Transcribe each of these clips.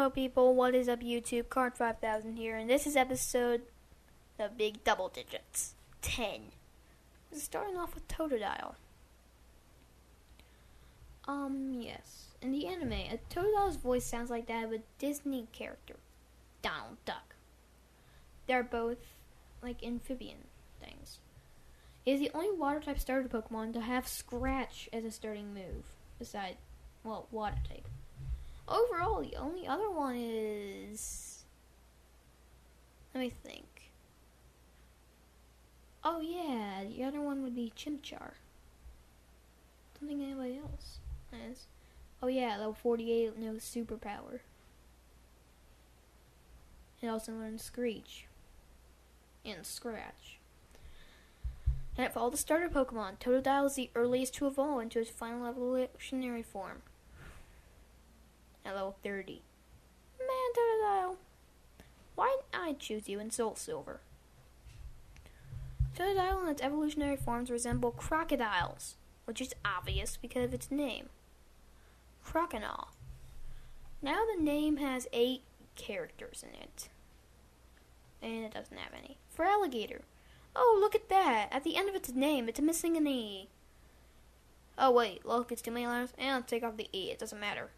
Hello people, what is up YouTube? Card5000 here, and this is episode the big double digits, 10. Starting off with Totodile. Yes. In the anime, a Totodile's voice sounds like that of a Disney character, Donald Duck. They're both like amphibian things. It is the only water-type starter Pokemon to have Scratch as a starting move, besides, well, water type. Overall, the only other one is... Let me think. Oh yeah, the other one would be Chimchar. Don't think anybody else has. Oh yeah, level 48, no superpower. It also learns Screech. And Scratch. And for all the starter Pokemon, Totodile is the earliest to evolve into its final evolutionary form. At level 30. Man, Totodile, why didn't I choose you in Soul Silver? Totodile and its evolutionary forms resemble crocodiles, which is obvious because of its name. Croconaw. Now the name has 8 characters in it. And it doesn't have any. For alligator. Oh, look at that. At the end of its name, it's missing an E. Oh wait, look, it's too many letters. And take off the E, it doesn't matter.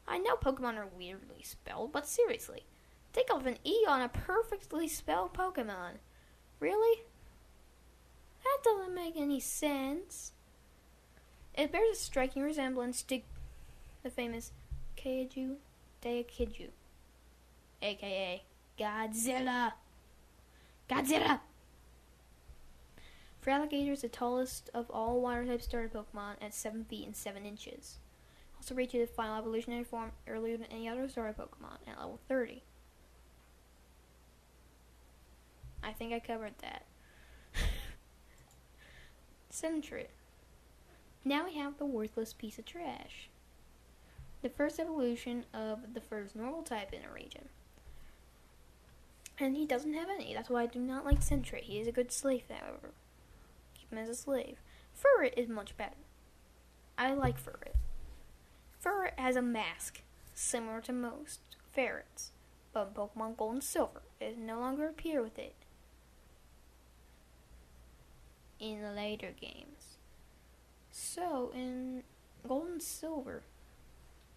I know Pokemon are weirdly spelled, but seriously, take off an E on a perfectly spelled Pokemon. Really? That doesn't make any sense. It bears a striking resemblance to the famous Kaiju Daikiju, aka Godzilla. Godzilla! For alligators, the tallest of all water-type starter Pokemon at 7 feet and 7 inches. Also reaches its final evolutionary form earlier than any other starter Pokemon at level 30. I think I covered that. Sentret. Now we have the worthless piece of trash. The first evolution of the first normal type in a region. And he doesn't have any. That's why I do not like Sentret. He is a good slave, however. Keep him as a slave. Furret is much better. I like Furret. Furret has a mask, similar to most ferrets, but in Pokemon Gold and Silver, it no longer appear with it in the later games. So, in Gold and Silver,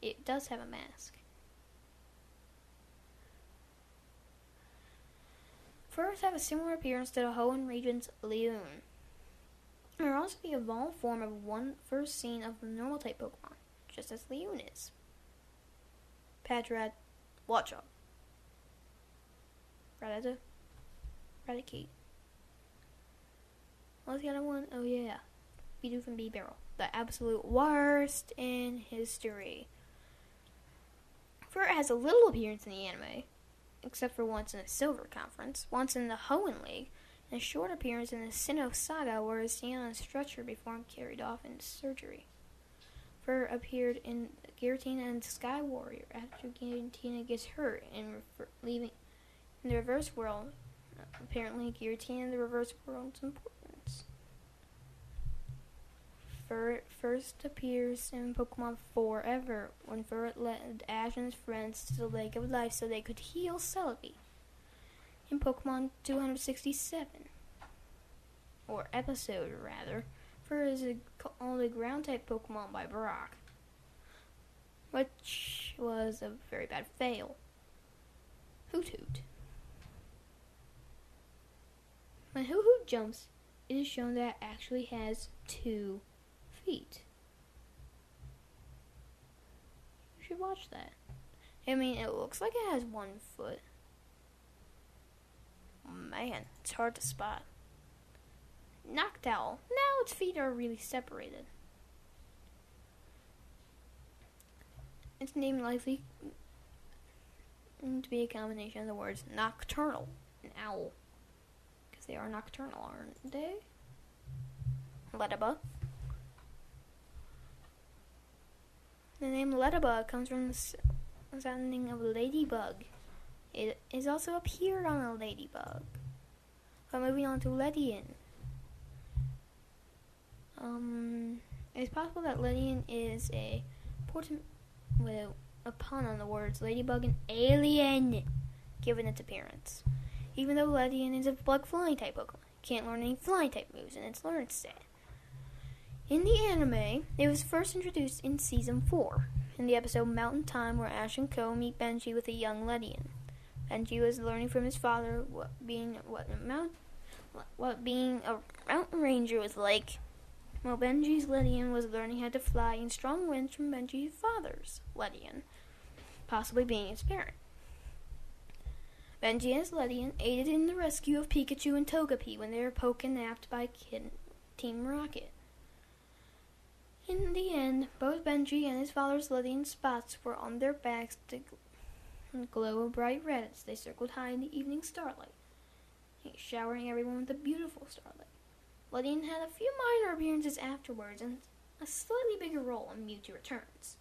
it does have a mask. Furrets have a similar appearance to the Hoenn region's Liyuun. They are also the evolved form of one first seen of the normal type Pokemon, just as Liyuun is. Patrat, Watchop, Rattata, Raticate. What's the other one? Oh yeah, Bidoof and Bibarel, the absolute worst in history. Furret has a little appearance in the anime, except for once in the Silver Conference, once in the Hoenn League, and a short appearance in the Sinnoh Saga where it's seen on a stretcher before carried off into surgery. Furret appeared in Giratina and Sky Warrior after Giratina gets hurt and leaving in the reverse world. Apparently, Giratina in the reverse world's importance. Furret first appears in Pokemon Forever when Furret led Ash and his friends to the Lake of Life so they could heal Celebi. In Pokemon 267, or episode rather, Furret is called a ground-type Pokemon by Brock, which was a very bad fail. Hoot Hoot. When Hoot Hoot jumps, it is shown that it actually has 2 feet. You should watch that. I mean, it looks like it has 1 foot. Man, it's hard to spot. Noctowl. Now its feet are really separated. Its name likely to be a combination of the words nocturnal and owl. Because they are nocturnal, aren't they? Ledaba. The name Ledaba comes from the sounding of ladybug. It has also appeared on a ladybug. But moving on to Ledian. It's possible that Ledian is a a pun on the words ladybug and alien, given its appearance. Even though Ledian is a bug flying type Pokemon, it can't learn any flying type moves in its learn stat. In the anime, it was first introduced in Season 4, in the episode Mountain Time, where Ash and Co meet Benji with a young Ledian. Benji was learning from his father what being a mountain ranger was like. While Benji's Ledian was learning how to fly in strong winds from Benji's father's Ledian, possibly being his parent. Benji and his Ledian aided in the rescue of Pikachu and Togepi when they were poke-napped by Team Rocket. In the end, both Benji and his father's Ledian spots were on their backs to glow a bright red as they circled high in the evening starlight, showering everyone with a beautiful starlight. Ledian had a few minor appearances afterwards and a slightly bigger role in Mewtwo Returns.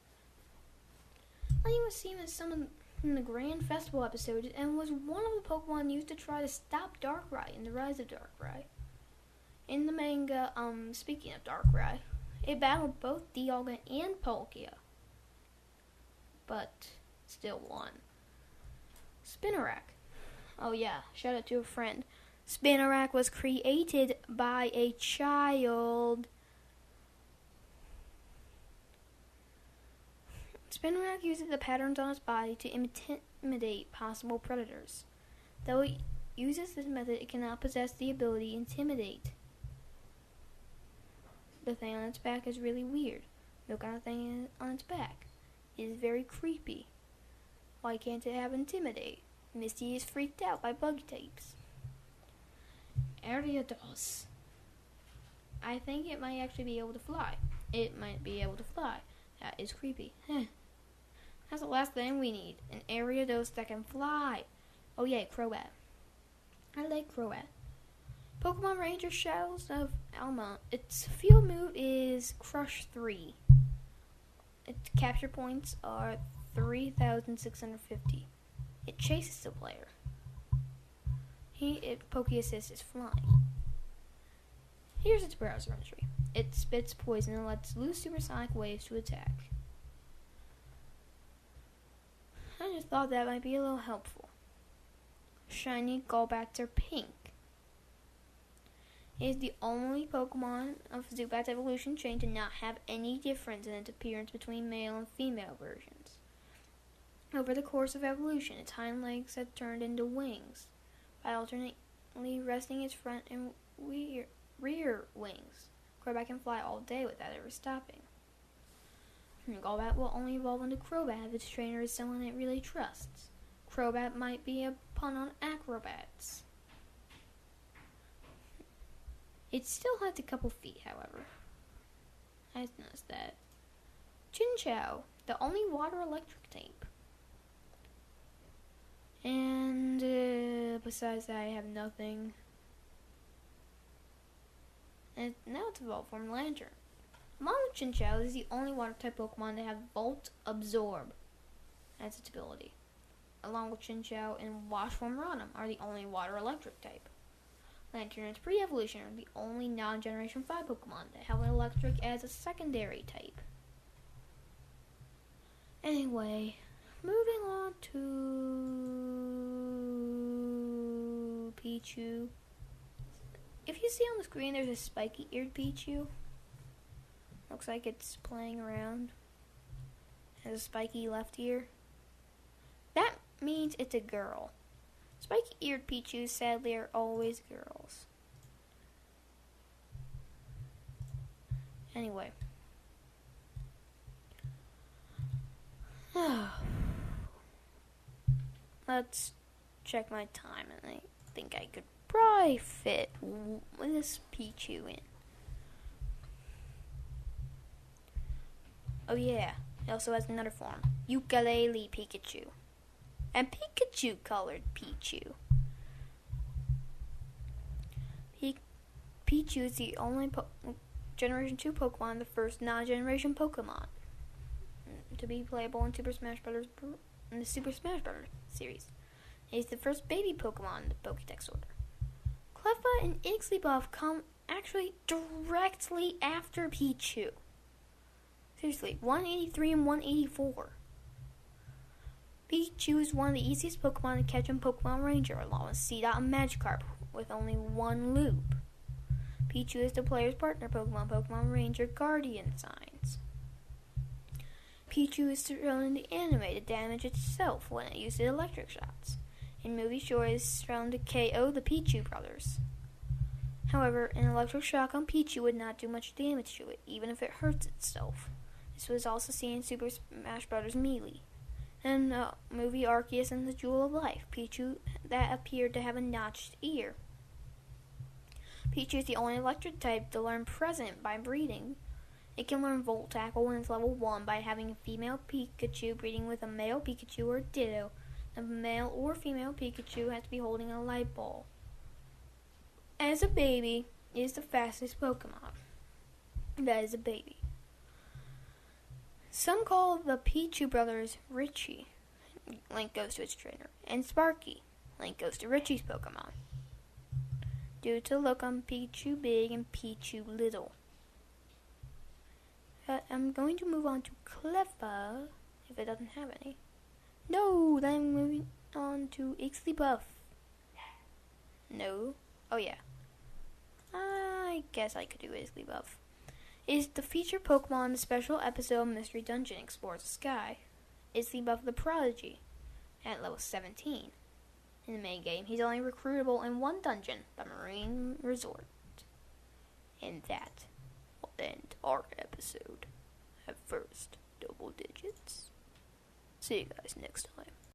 Ledian was seen as someone in the Grand Festival episode and was one of the Pokemon used to try to stop Darkrai in the Rise of Darkrai. In the manga, speaking of Darkrai, it battled both Dialga and Palkia, but still won. Spinarak. Oh yeah, shout out to a friend. Spinarak was created by a child. Spinarak uses the patterns on its body to intimidate possible predators. Though it uses this method, it cannot possess the ability to intimidate. The thing on its back is really weird. No kind of thing on its back. It is very creepy. Why can't it have intimidate? Misty is freaked out by bug types. Ariados. I think it might actually be able to fly. It might be able to fly. That is creepy. That's the last thing we need. An Ariados that can fly. Oh yeah, Crobat. I like Crobat. Pokemon Ranger Shadows of Alma. Its field move is Crush 3. Its capture points are 3,650. It chases the player. Poke Assist is flying. Here's its browser entry. It spits poison and lets loose supersonic waves to attack. I just thought that might be a little helpful. Shiny Golbat's pink. It is the only Pokemon of Zubat's evolution chain to not have any difference in its appearance between male and female versions. Over the course of evolution, its hind legs have turned into wings, by alternately resting its front and rear wings. Crobat can fly all day without ever stopping. Golbat will only evolve into Crobat if its trainer is someone it really trusts. Crobat might be a pun on acrobats. It still has a couple feet, however. I noticed that. Chinchou, the only water-electric type. And besides that, I have nothing. And now it's evolved from Lantern. Among the Chinchou, is the only water-type Pokemon to have Volt Absorb as its ability. Along with Chinchou and Washform Rotom are the only water-electric type. Lantern and its pre-evolution are the only non-Generation 5 Pokemon that have an electric as a secondary type. Anyway, moving on to Pichu. If you see on the screen, there's a spiky-eared Pichu. Looks like it's playing around. Has a spiky left ear. That means it's a girl. Spiky-eared Pichus, sadly, are always girls. Anyway. Let's check my time, and I think I could probably fit this Pichu in. Oh yeah, it also has another form. Ukulele Pikachu. And Pikachu-colored Pichu. Pichu is the only Generation 2 Pokemon, the first non-generation Pokemon to be playable in Super Smash Bros. In the Super Smash Bros. Series. It is the first baby Pokemon in the Pokédex order. Cleffa and Igglybuff come actually directly after Pichu. Seriously, 183 and 184. Pichu is one of the easiest Pokemon to catch in Pokemon Ranger, along with Seedot and Magikarp, with only one loop. Pichu is the player's partner Pokemon, Pokemon Ranger Guardian Signs. Pichu is thrown in the anime to damage itself when it uses electric shots. In movie, Shore is thrown to KO the Pichu brothers. However, an electric shock on Pichu would not do much damage to it, even if it hurts itself. This was also seen in Super Smash Bros. Melee. In the movie Arceus and the Jewel of Life, Pichu that appeared to have a notched ear. Pichu is the only electric type to learn Present by breeding. It can learn Volt Tackle when it's level 1 by having a female Pikachu breeding with a male Pikachu or Ditto. The male or female Pikachu has to be holding a light ball. As a baby, it is the fastest Pokemon. That is a baby. Some call the Pichu brothers Richie. Link goes to its trainer. And Sparky. Link goes to Richie's Pokemon. Due to the look on Pichu Big and Pichu Little. I'm going to move on to Cleffa, if it doesn't have any. No, then I'm moving on to Igglybuff. No. Oh yeah. I guess I could do Igglybuff. It is the featured Pokemon in the special episode Mystery Dungeon Explores the Sky. Igglybuff the Prodigy, at level 17. In the main game, he's only recruitable in one dungeon, the Marine Resort. And that will end our episode. At first, double digits. See you guys next time.